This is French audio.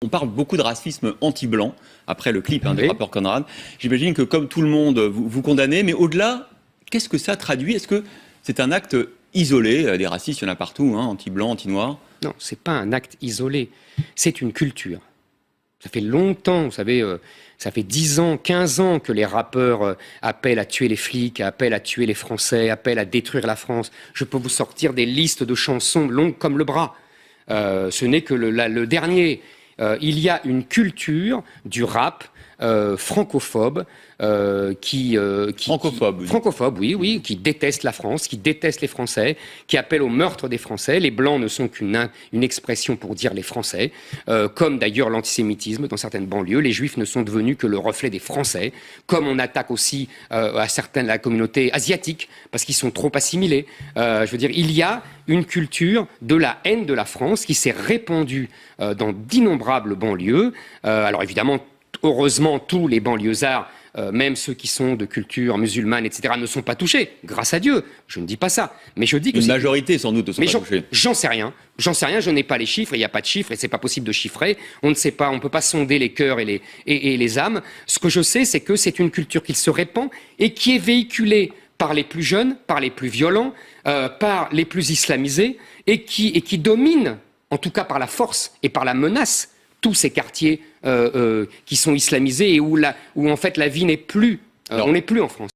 on parle beaucoup de racisme anti-blanc, après le clip du rappeur Conrad. J'imagine que comme tout le monde, vous condamnez, mais au-delà, qu'est-ce que ça traduit? Est-ce que c'est un acte isolé? Des racistes, il y en a partout, anti-blanc, anti-noir. Non, ce n'est pas un acte isolé, c'est une culture. Ça fait longtemps, vous savez, ça fait 10 ans, 15 ans que les rappeurs appellent à tuer les flics, appellent à tuer les Français, appellent à détruire la France. Je peux vous sortir des listes de chansons longues comme le bras. Ce n'est que le dernier. Il y a une culture du rap francophobe francophobes, oui, qui détestent la France, qui détestent les Français, qui appellent au meurtre des Français. Les Blancs ne sont qu'une expression pour dire les Français, comme d'ailleurs l'antisémitisme dans certaines banlieues. Les Juifs ne sont devenus que le reflet des Français, comme on attaque aussi à certaines de la communauté asiatique, parce qu'ils sont trop assimilés. Je veux dire, il y a une culture de la haine de la France qui s'est répandue dans d'innombrables banlieues. Alors évidemment, heureusement, tous les banlieusards, même ceux qui sont de culture musulmane, etc., ne sont pas touchés, grâce à Dieu. Je ne dis pas ça. Mais je dis que une majorité, sans doute, ne sont pas touchés. J'en sais rien. Je n'ai pas les chiffres, il n'y a pas de chiffres, et c'est pas possible de chiffrer. On ne sait pas, on ne peut pas sonder les cœurs et les âmes. Ce que je sais, c'est que c'est une culture qui se répand et qui est véhiculée par les plus jeunes, par les plus violents, par les plus islamisés, et qui domine, en tout cas par la force et par la menace, tous ces quartiers qui sont islamisés et où en fait la vie n'est plus, on n'est plus en France.